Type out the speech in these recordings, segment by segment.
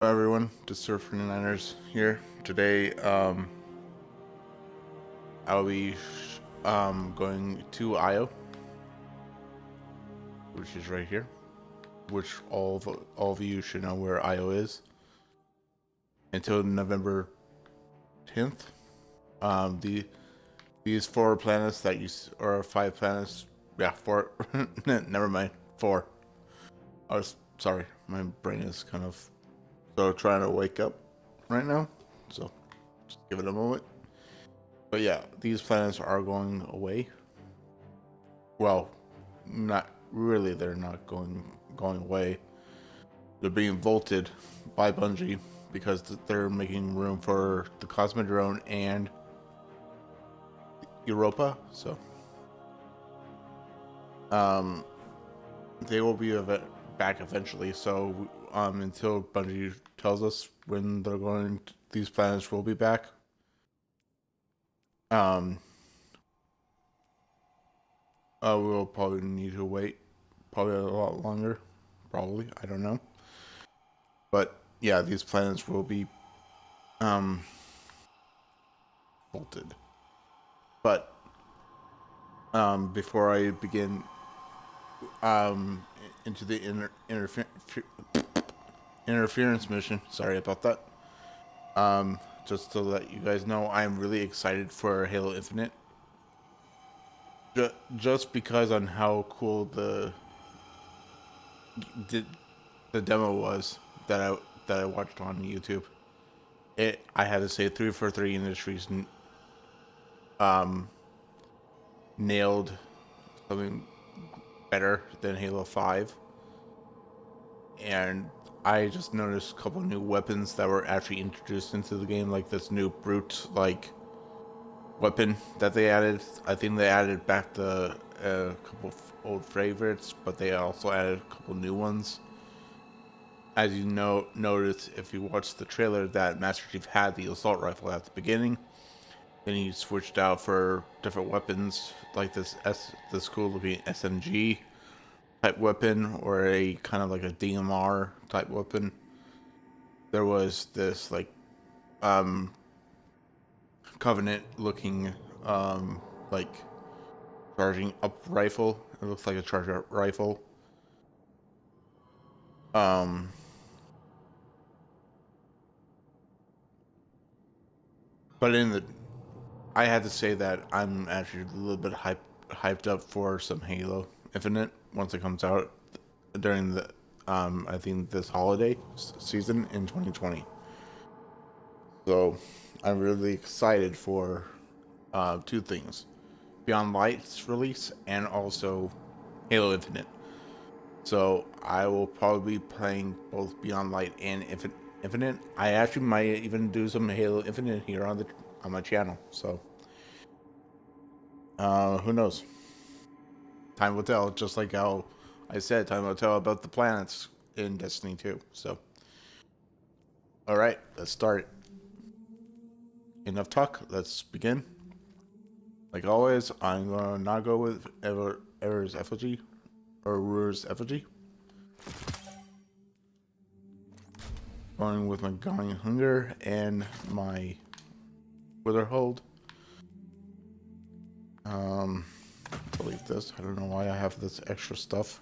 Hello everyone, Surfer 49ers here. Today, I'll be going to IO, which is right here, which all of you should know where IO is. Until November 10th, these four planets that or five planets, yeah, four. Never mind, four. I was sorry, my brain is kind of trying to wake up right now, so just give it a moment. But yeah, these planets are going away. Well, not really. They're not going away. They're being vaulted by Bungie because they're making room for the Cosmodrome and Europa. So, they will be back eventually. So, until Bungie tells us when they're going, these planets will be back. We will probably need to wait probably a lot longer. Probably, I don't know. But yeah, these planets will be bolted. But before I begin into the interference mission, sorry about that. Just to let you guys know, I'm really excited for Halo Infinite. Just because on how cool the demo was that I watched on YouTube. I had to say 343 Industries nailed something better than Halo 5. And I just noticed a couple new weapons that were actually introduced into the game, like this new brute weapon that they added. I think they added back a couple of old favorites, but they also added a couple new ones. As you notice if you watch the trailer, that Master Chief had the assault rifle at the beginning. Then he switched out for different weapons, like this cool looking SMG type weapon, or a kind of like a DMR type weapon. There was this Covenant looking like charging up rifle. It looks like a charge up rifle. But I had to say that I'm actually a little bit hyped up for some Halo Infinite once it comes out during the I think this holiday season in 2020. So I'm really excited for two things: Beyond Light's release and also Halo Infinite. So I will probably be playing both Beyond Light and Infinite. I actually might even do some Halo Infinite here on my channel. So who knows? Time will tell. Just like how I said, time will tell about the planets in Destiny 2. So, all right, let's start. Enough talk. Let's begin. Like always, I'm gonna not go with Error's effigy or Ruer's effigy. Going with my Gawing Hunger and my Witherhold. Delete this. I don't know why I have this extra stuff.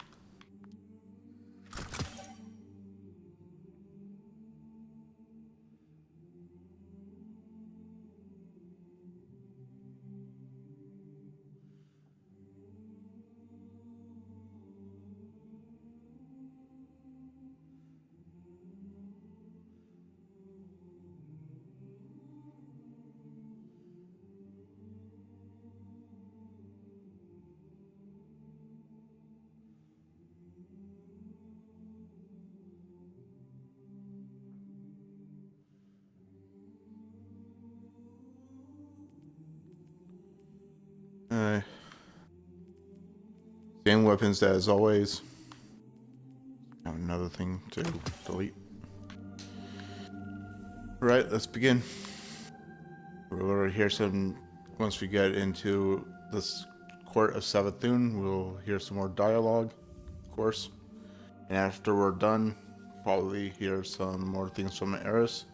Same weapons as always. Have another thing to delete. Right, let's begin. We're going to hear some, once we get into this Court of Savathuns, we'll hear some more dialogue, of course. And after we're done probably hear some more things from Eris.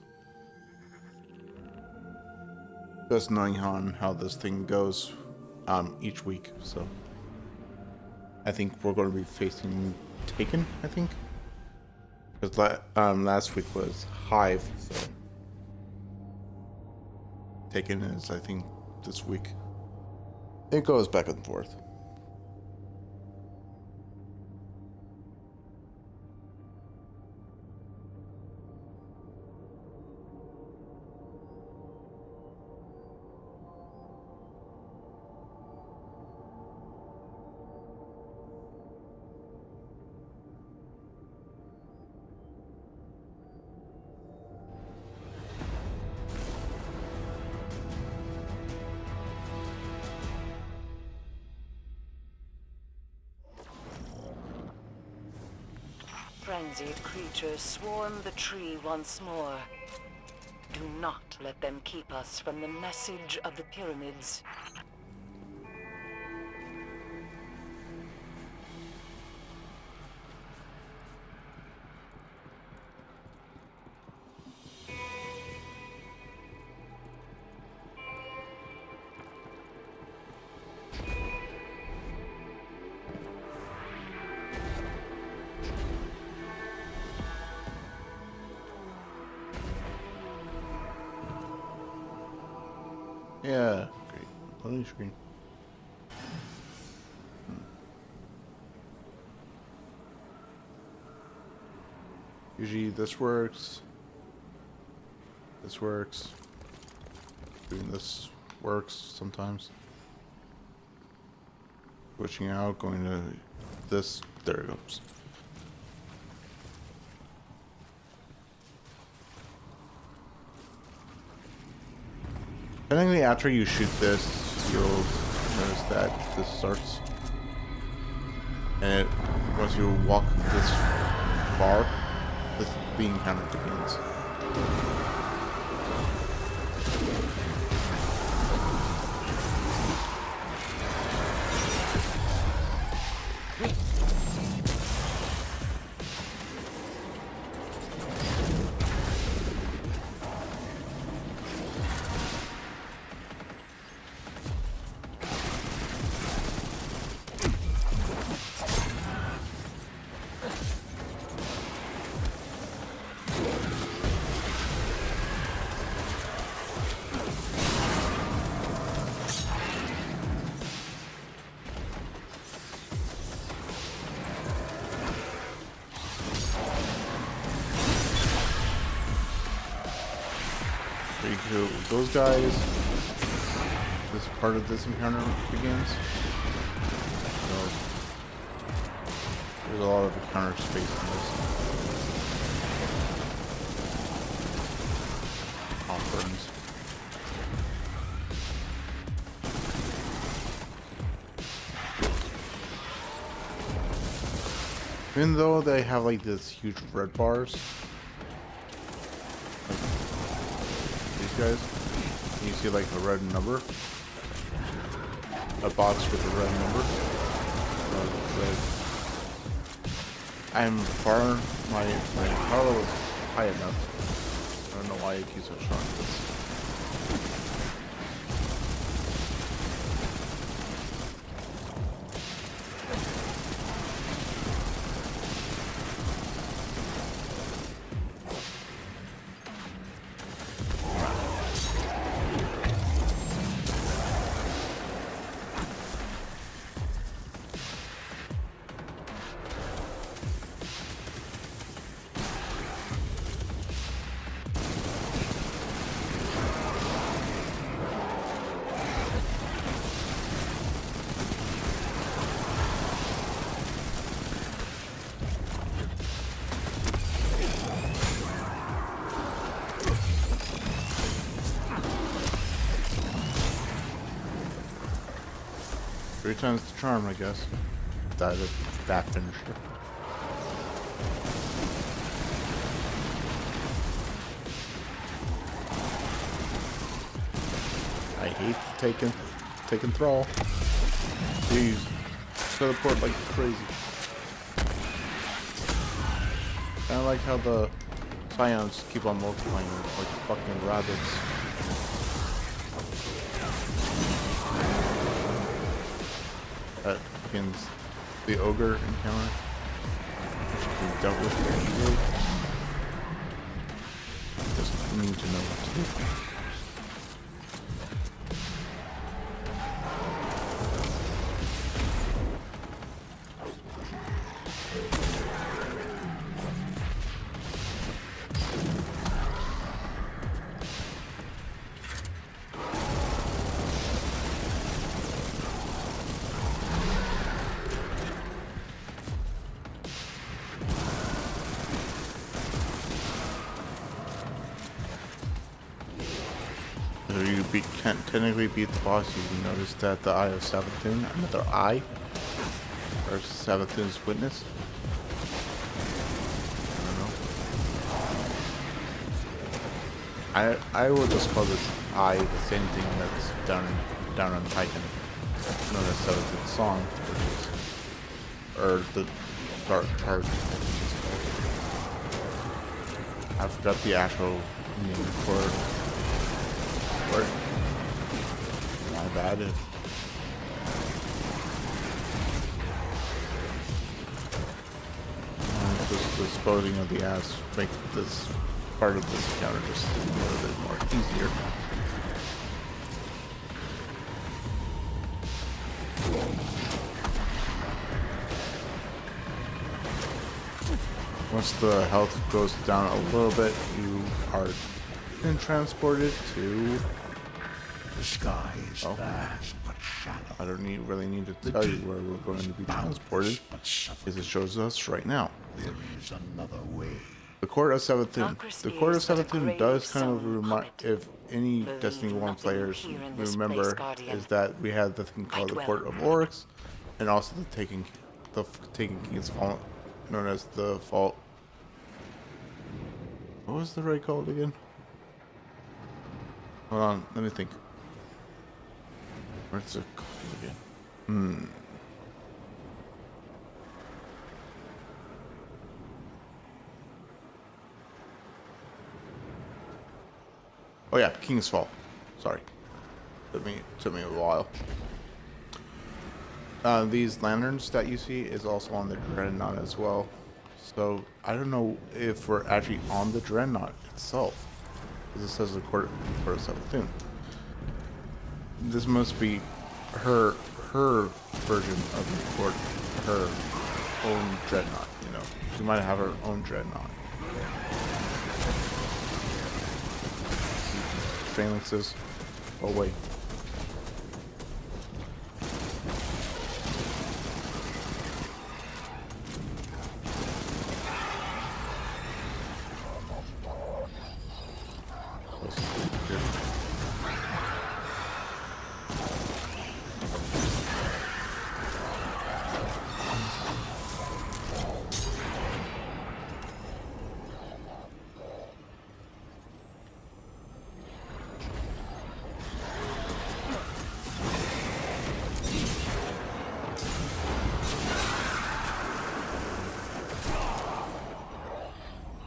Just knowing how this thing goes each week, so I think we're going to be facing Taken, I think. Because last week was Hive, so Taken is, I think, this week. It goes back and forth. Frenzied creatures swarm the tree once more. Do not let them keep us from the message of the pyramids. Yeah, great. Loading screen. Usually this works. This works. Doing this works sometimes. Switching out, going to this. There it goes. Technically, after you shoot this, you'll notice that this starts. And once you walk this far, the encounter begins. Those guys, this part of this encounter begins. So there's a lot of encounter space in this. Burns. Even though they have like this huge red bars, like these guys. You see like a red number, a box with a red number. I'm far, my power level is high enough. I don't know why it keeps on showing this. Three times the charm, I guess. That finished it. I hate taking thrall. Jeez. Teleport like crazy. Kinda like how the Scions keep on multiplying like fucking rabbits. That begins the ogre encounter, which can be dealt with very easily. Just need to know what to do. So you can't technically beat the boss. You can notice that the Eye of Savathun, another eye, or Savathun's witness. I don't know. I will just call this eye the same thing that's down on Titan, known as Savathun's song, which is, or the dark heart. I forgot the actual name for. My bad. Just disposing of the ass make this part of this encounter just a little bit more easier. Once the health goes down a little bit, you are then transported to the sky is vast but shallow. I don't really need to tell you where we're going to be transported, because it shows us right now. There is another way. The Court of Savathun. The Court of Savathun does kind of remind, if any Destiny 1 players remember, is that we had the thing called the Court of Oryx, and also the Taken King's Fault, known as the Fault. What was the right called again? Hold on, let me think. Where's it called again? Oh yeah, King's Fall. Sorry. Took me a while. These lanterns that you see is also on the Dreadnought as well. So I don't know if we're actually on the Dreadnought itself, because it says the Court of Savathun. This must be her version of the Court, her own Dreadnought. You know, she might have her own Dreadnought. Phalanxes. Oh wait.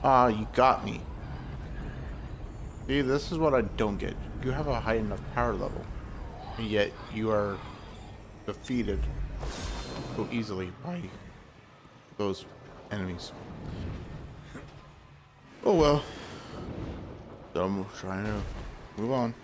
Ah, you got me. See, this is what I don't get. You have a high enough power level, and yet you are defeated so easily by those enemies. Oh well. So I'm trying to move on.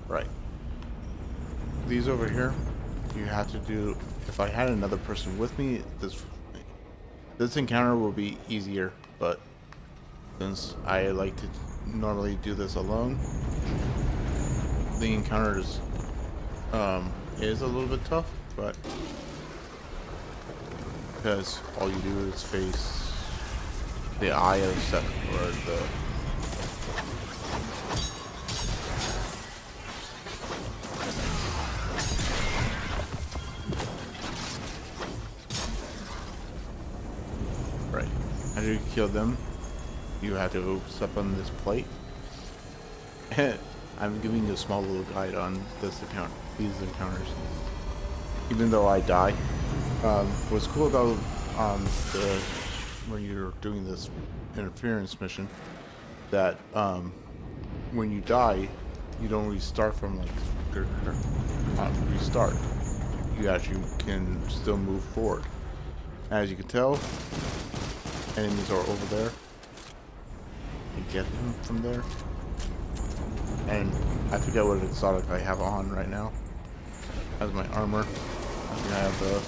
Right. These over here, you have to do. If I had another person with me, this encounter will be easier. But since I like to normally do this alone, the encounters is a little bit tough, but because all you do is face the eye of set or the right. After you kill them, you have to step on this plate. I'm giving you a small little guide on these encounters. Even though I die, what's cool about when you're doing this interference mission, that when you die, you don't restart from like restart. You actually can still move forward. As you can tell, enemies are over there. You get them from there. And I forget what exotic I have on right now as my armor. I think I have the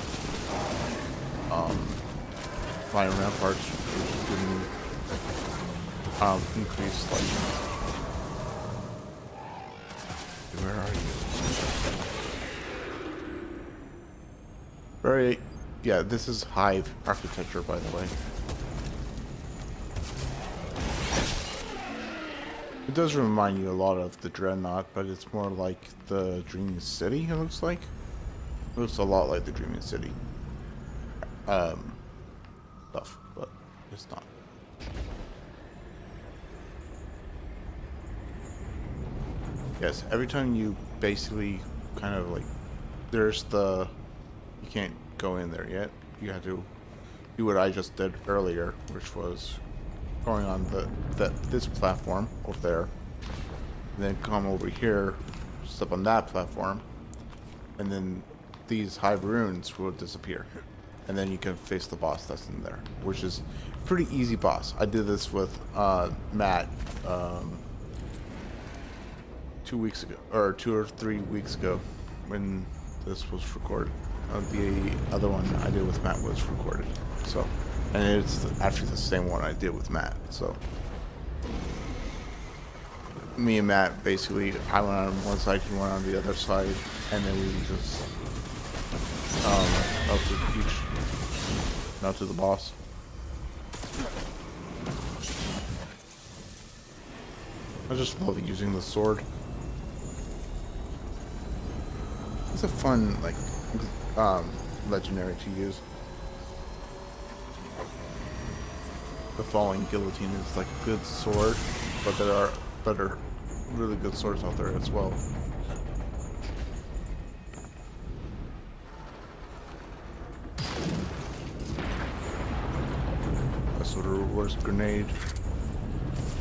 flying ramparts, which give me increased like. Where are you? Very, yeah. This is Hive architecture, by the way. It does remind you a lot of the Dreadnought, but it's more like the Dreaming City, it looks like. It looks a lot like the Dreaming City. Stuff, but it's not. Yes, every time you basically kind of like, there's the, you can't go in there yet. You have to do what I just did earlier, which was going on this platform over there, and then come over here, step on that platform, and then these Hive runes will disappear, and then you can face the boss that's in there, which is pretty easy boss. I did this with Matt 2 weeks ago, or 2 or 3 weeks ago, when this was recorded. The other one I did with Matt was recorded, so. And it's actually the same one I did with Matt, so. Me and Matt, basically, I went on one side, he went on the other side, and then we just, out to the boss. I just love using the sword. It's a fun, like, legendary to use. The Falling Guillotine is like a good sword, but there are better, really good swords out there as well. That's sort of the worst grenade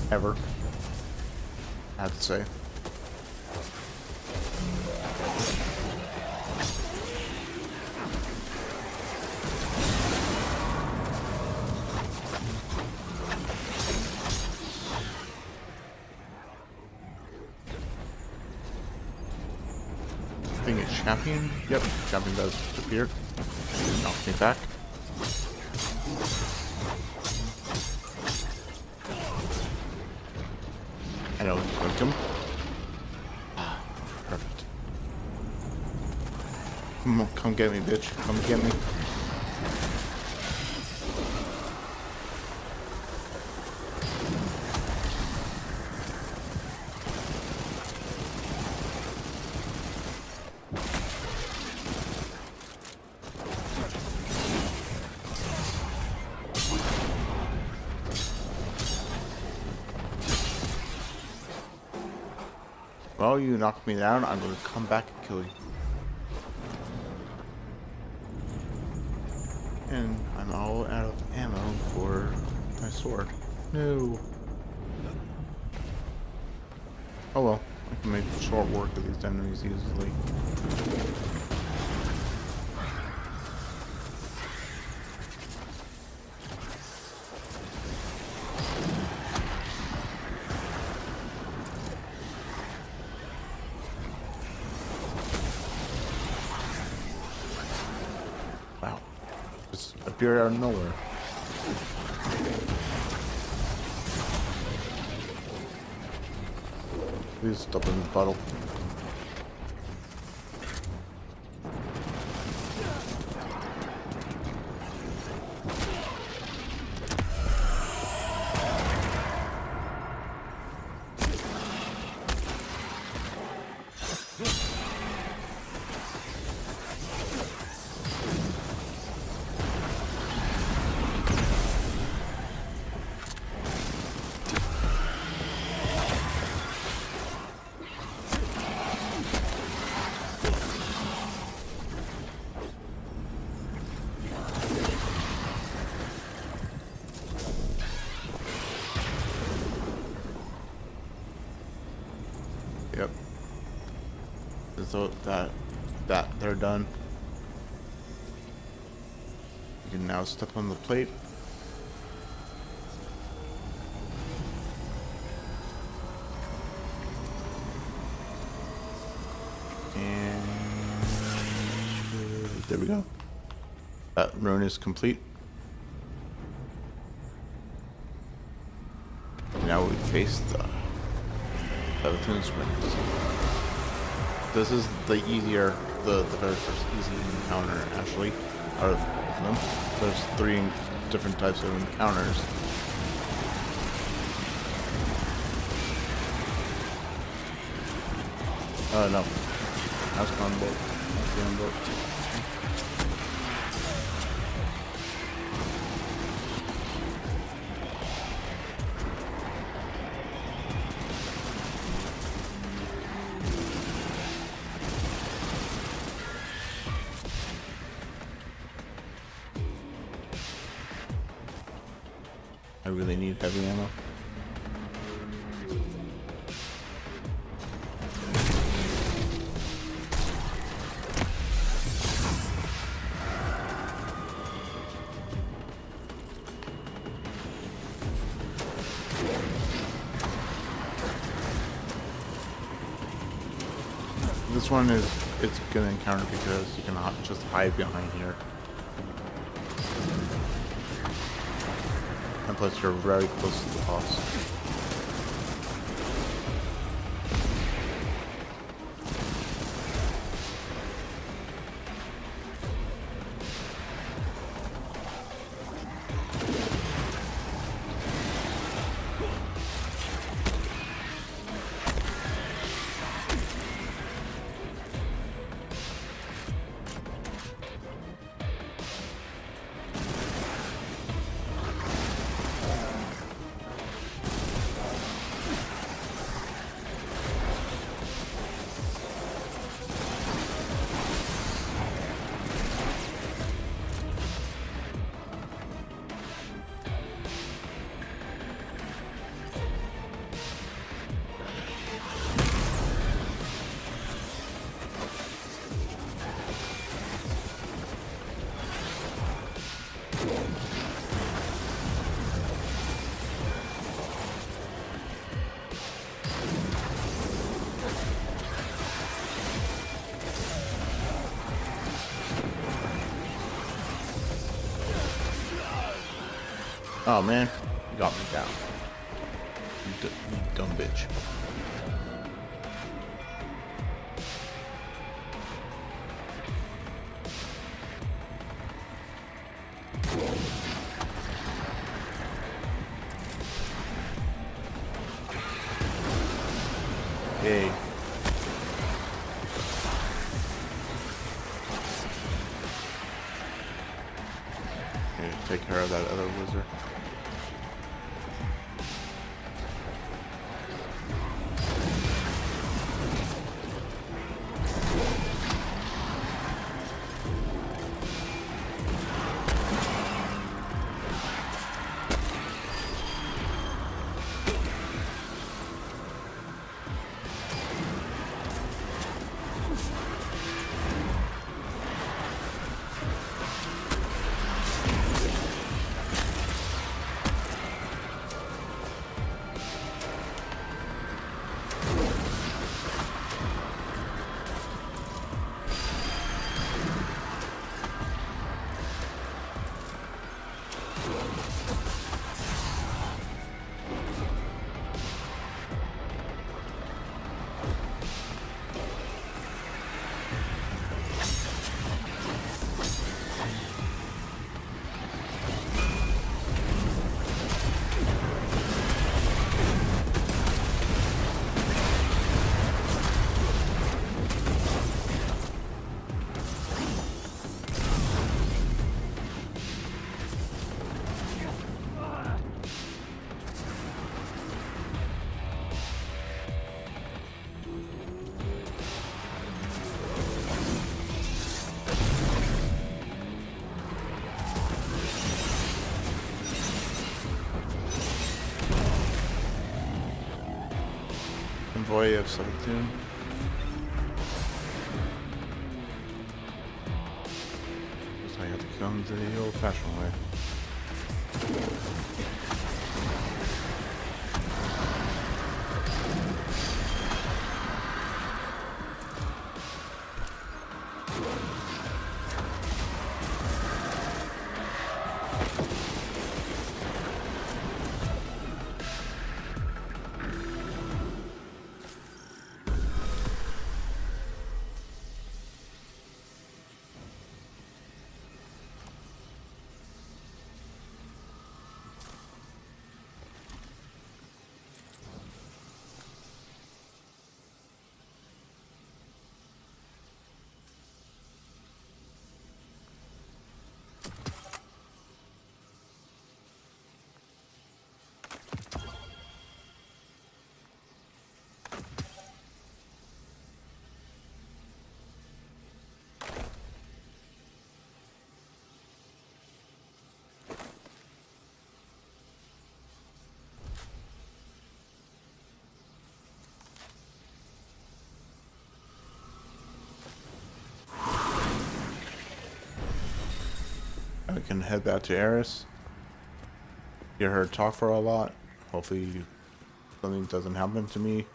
ever, I have to say. I think it's champion. Yep, champion does appear. Knock me back. I know, clicked him. Ah, perfect. Come get me, bitch. Come get me. Well, you knocked me down, I'm going to come back and kill you. And I'm all out of ammo for my sword. No. Oh well, I can make short work of these enemies easily. Wow. Just appeared out of nowhere. Please stop in the puddle. Yep. So that they're done. You can now step on the plate. And there we go. That rune is complete. Now we face the Savathuns Court. This is the very first easy encounter actually out of them. There's 3 different types of encounters. Oh no. That's on boat. That's on boat. I really need heavy ammo. This one it's a good encounter because you can just hide behind here. And plus you're very close to the boss. Oh man, you got me down. You dumb bitch. Yay. Okay, take care of that other wizard. Convoy of Savathuns. Guess I have to come the old-fashioned way. I can head back to Eris. Hear her talk for a lot. Hopefully something doesn't happen to me.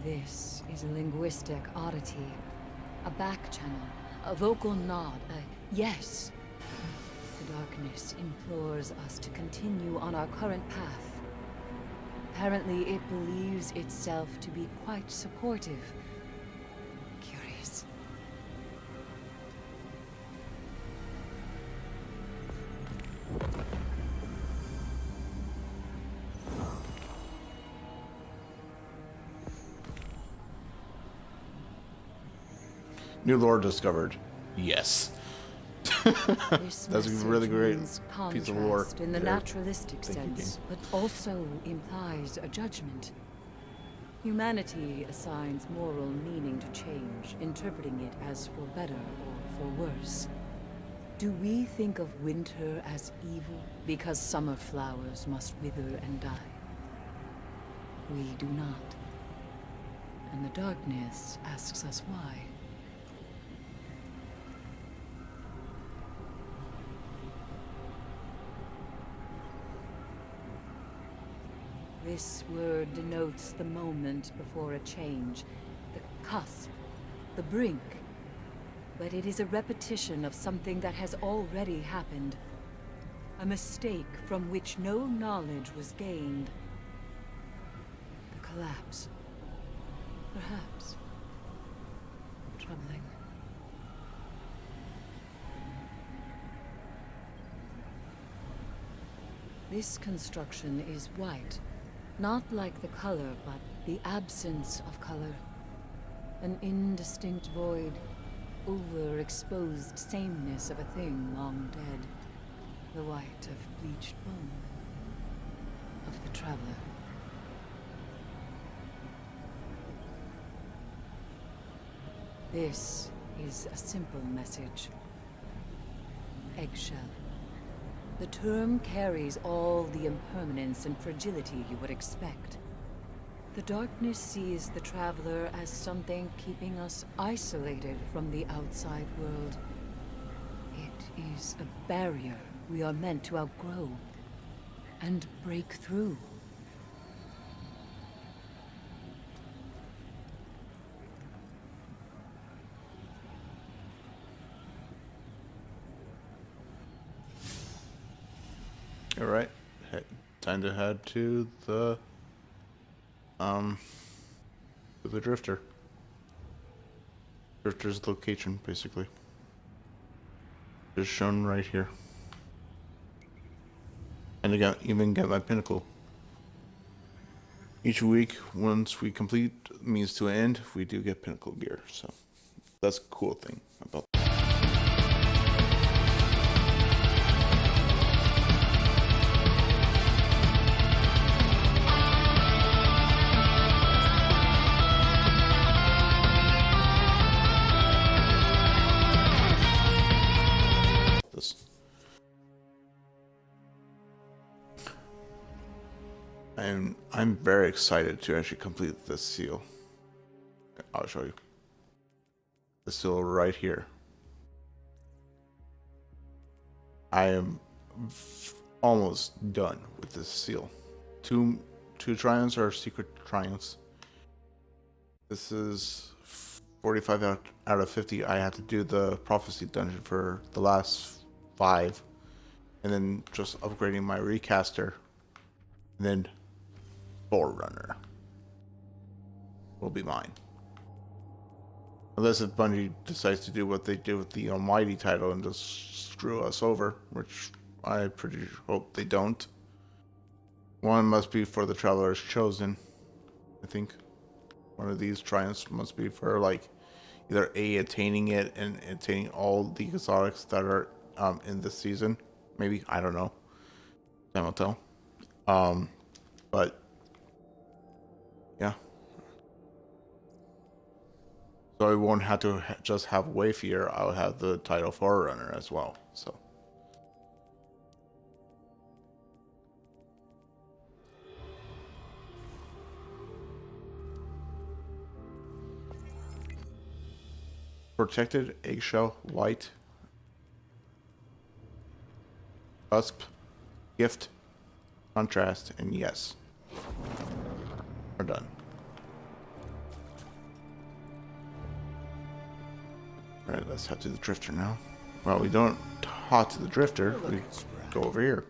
This is a linguistic oddity. A back channel. A vocal nod. A yes. The darkness implores us to continue on our current path. Apparently, it believes itself to be quite supportive. Curious. New lore discovered. Yes. This That's a really great means piece of lore. contrast in the there. naturalistic Thank you, sense, game. but also implies a judgment. Humanity assigns moral meaning to change, interpreting it as for better or for worse. Do we think of winter as evil because summer flowers must wither and die? We do not. And the darkness asks us why. This word denotes the moment before a change, the cusp, the brink. But it is a repetition of something that has already happened. A mistake from which no knowledge was gained. The collapse. Perhaps. Troubling. This construction is white. Not like the color, but the absence of color. An indistinct void. Overexposed sameness of a thing long dead. The white of bleached bone. Of the traveler. This is a simple message. Eggshell. The term carries all the impermanence and fragility you would expect. The darkness sees the traveler as something keeping us isolated from the outside world. It is a barrier we are meant to outgrow and break through. All right, time to head to the drifter. Drifter's location, basically, just shown right here. And I even get my pinnacle. Each week, once we complete means to an end, we do get pinnacle gear. So that's a cool thing about. And I'm very excited to actually complete this seal. I'll show you. The seal right here. I am almost done with this seal. Two triumphs are secret triumphs. This is 45 out of 50. I had to do the prophecy dungeon for the last 5, and then just upgrading my recaster, and then Forerunner will be mine. Unless if Bungie decides to do what they did with the Almighty title and just screw us over, which I pretty hope they don't. One must be for the Traveler's Chosen, I think. One of these triumphs must be for like either A, attaining it and attaining all the exotics that are in this season. Maybe, I don't know. Time will tell. But yeah. So I won't have to just have Wayfarer. I'll have the title Forerunner as well. So. Protected, eggshell, white, cusp, gift, contrast, and yes. We're done. Alright, let's head to the drifter now. Well, we don't talk to the drifter, we go over here.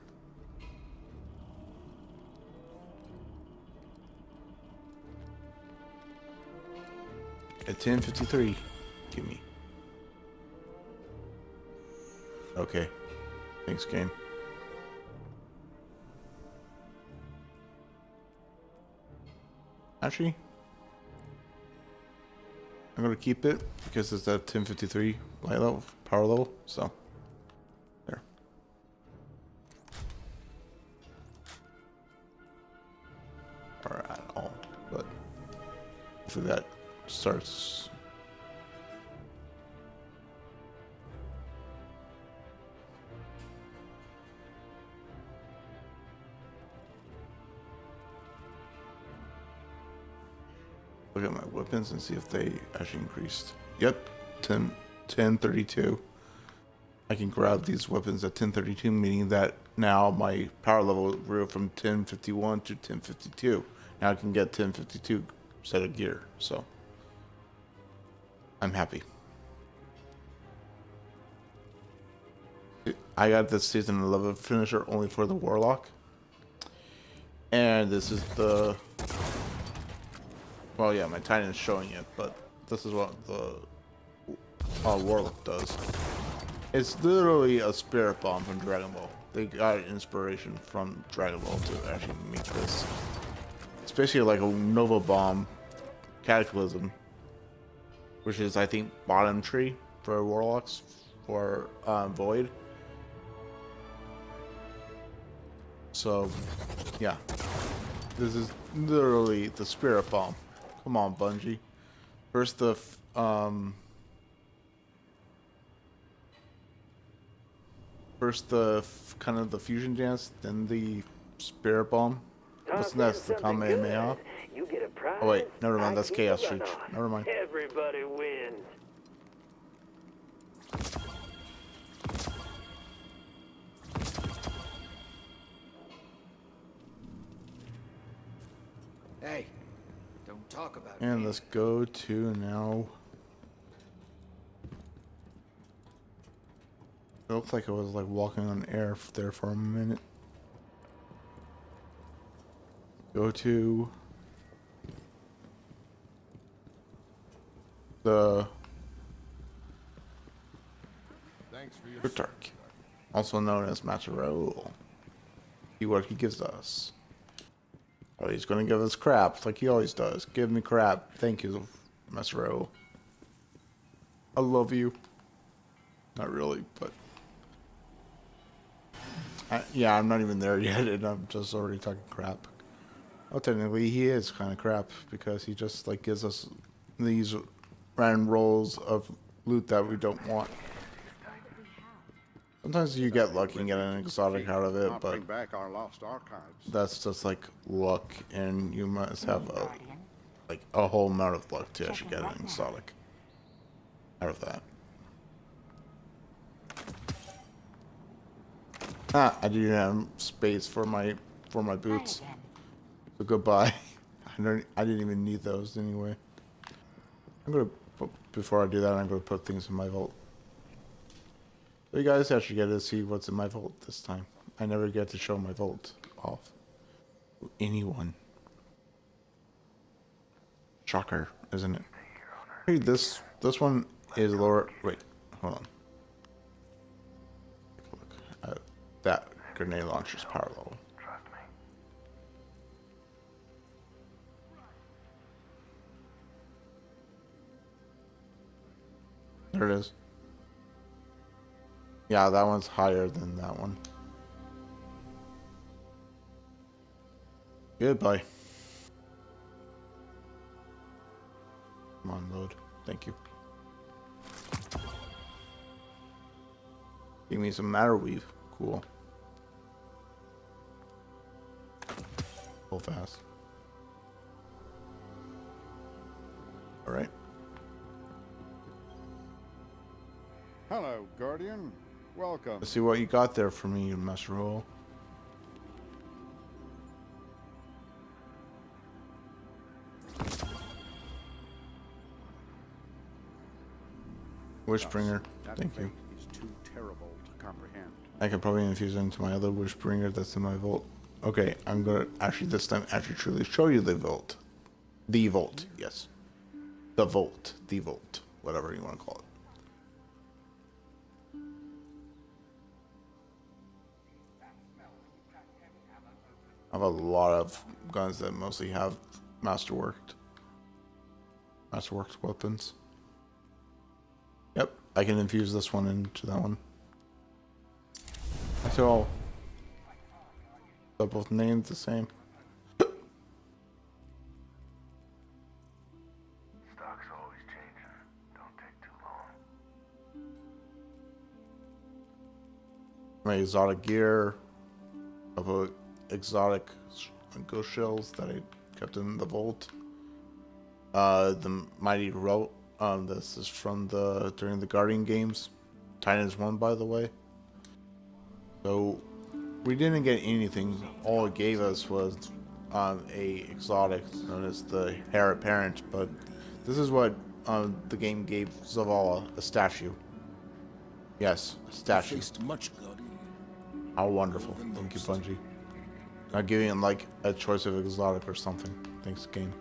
At 10:53. Give me. Okay. Thanks, game. Actually, I'm gonna keep it because it's at 10:53 light level, power level. So there. Or at all, but hopefully that starts. Look at my weapons and see if they actually increased. Yep, 1032. I can grab these weapons at 1032, meaning that now my power level grew from 1051 to 1052. Now I can get 1052 set of gear, so I'm happy. I got this season 11 finisher only for the Warlock. And this is the... Well, yeah, my Titan is showing it, but this is what the Warlock does. It's literally a spirit bomb from Dragon Ball. They got inspiration from Dragon Ball to actually make this. Especially like a Nova Bomb Cataclysm, which is, I think, bottom tree for Warlocks for Void. So, yeah. This is literally the spirit bomb. Come on, Bungie. First the kind of the fusion dance, then the spirit bomb. What's next? The Kamehameha? Oh wait, never mind. That's Chaos Reach. Never mind. Everybody wins. Hey, don't talk about And me. let's go to now. It looked like I was like walking on air there for a minute. Go to the Cryptarch, also known as Master Raoul. See what he gives us. Oh, he's gonna give us crap like he always does. Give me crap. Thank you, Master Raoul. I love you. Not really, but yeah, I'm not even there yet, and I'm just already talking crap. Well, technically, he is kind of crap because he just like gives us these random rolls of loot that we don't want. Sometimes you get lucky and get an exotic out of it, Not but bring back our lost archives. that's just like luck, and you must have a whole amount of luck to actually get an exotic out of that. Ah, I didn't have space for my boots. So goodbye. I didn't even need those anyway. Before I do that, I'm gonna put things in my vault. So you guys actually get to see what's in my vault this time. I never get to show my vault off to anyone. Shocker, isn't it? Hey, this one is lower. Wait, hold on. Take a look at that grenade launcher's power level. There it is. Yeah, that one's higher than that one. Goodbye. Come on, load. Thank you. Give me some matter weave. Cool. Go fast. Alright. Hello, Guardian. Welcome. Let's see what you got there for me, Master Roll. Wishbringer. That Thank you. fate is too terrible to comprehend. I can probably infuse it into my other Wishbringer that's in my vault. Okay, I'm gonna actually this time actually truly show you the vault. The vault, yes. The vault. The vault. Whatever you want to call it. I have a lot of guns that mostly have masterworked weapons. Yep, I can infuse this one into that one. So they're both named the same. Stock's always changing. Don't take too long. My exotic gear, a couple of exotic ghost shells that I kept in the vault. The mighty rope. This is from during the Guardian games. Titans 1, by the way. So we didn't get anything. All it gave us was a exotic known as the Heir Apparent. But this is what the game gave Zavala, a statue. Yes, a statue. Much, Guardian. How wonderful. Thank you, Bungie. Not giving him like a choice of exotic or something. Thanks, game.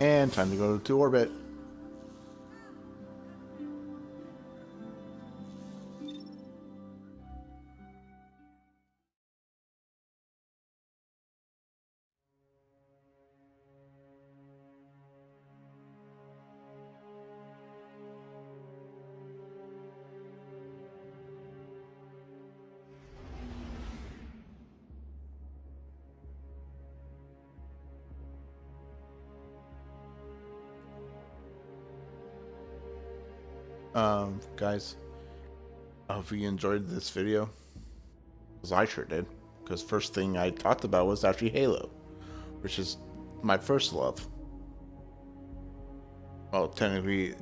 And time to go to orbit. Guys, I hope you enjoyed this video, because I sure did. Because first thing I talked about was actually Halo, which is my first love. Well, technically,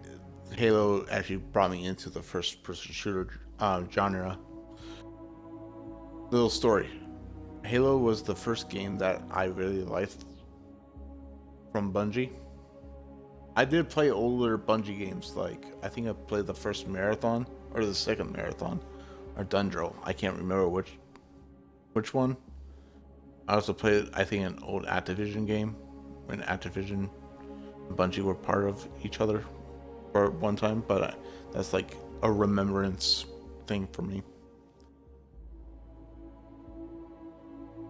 Halo actually brought me into the first-person shooter genre. Little story. Halo was the first game that I really liked from Bungie. I did play older Bungie games, like I think I played the first Marathon or the second Marathon or Dundro. I can't remember which one. I also played, I think, an old Activision game when Activision and Bungie were part of each other for one time, but that's like a remembrance thing for me.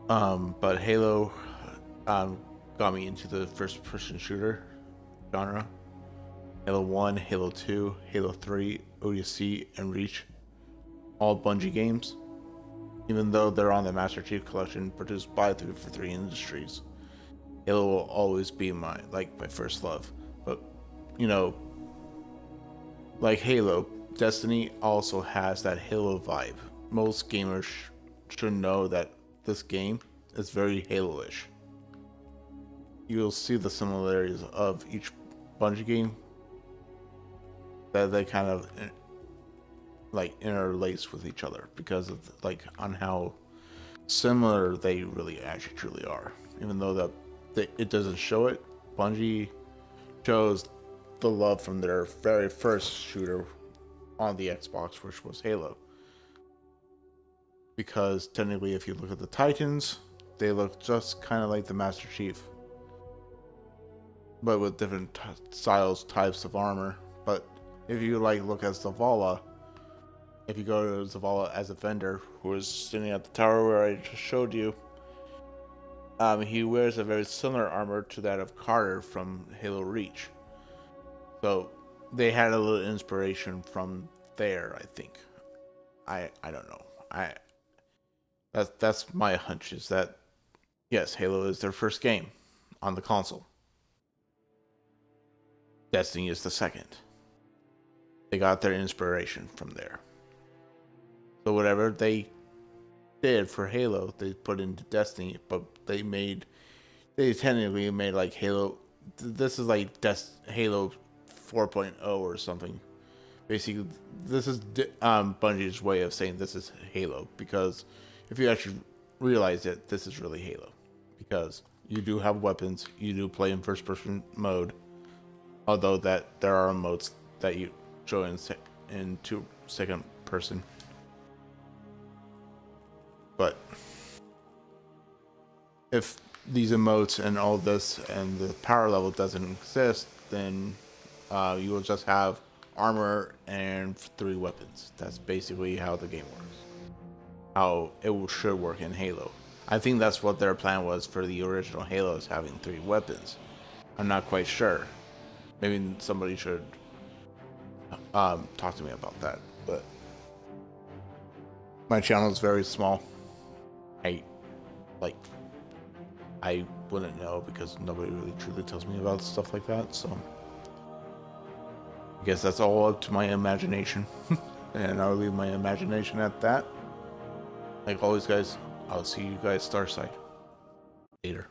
But Halo got me into the first-person shooter genre. Halo 1, Halo 2, Halo 3, ODST, and Reach. All Bungie games. Even though they're on the Master Chief Collection produced by 343 Industries. Halo will always be my first love. But, you know, like Halo, Destiny also has that Halo vibe. Most gamers should know that this game is very Halo-ish. You'll see the similarities of each Bungie game that they kind of like interlace with each other because of like on how similar they really actually truly are. Even though it doesn't show it, Bungie shows the love from their very first shooter on the Xbox, which was Halo. Because technically, if you look at the Titans, they look just kind of like the Master Chief, but with different styles, types of armor. But if you like look at Zavala, if you go to Zavala as a vendor who is sitting at the tower where I just showed you, he wears a very similar armor to that of Carter from Halo Reach. So they had a little inspiration from there, I think. I don't know. That's my hunch, is that yes, Halo is their first game on the console. Destiny is the second. They got their inspiration from there. So whatever they did for Halo, they put into Destiny, but they technically made like Halo. This is like Halo 4.0 or something. Basically, this is Bungie's way of saying this is Halo, because if you actually realize it, this is really Halo, because you do have weapons, you do play in first-person mode, although that there are modes that you show in second person. But if these emotes and all this and the power level doesn't exist, then you will just have armor and 3 weapons. That's basically how the game works. How it should work in Halo. I think that's what their plan was for the original Halos, having 3 weapons. I'm not quite sure. Maybe somebody should talk to me about that. But my channel is very small. I wouldn't know, because nobody really truly tells me about stuff like that. So I guess that's all up to my imagination. And I'll leave my imagination at that. Like always, guys, I'll see you guys Starside later.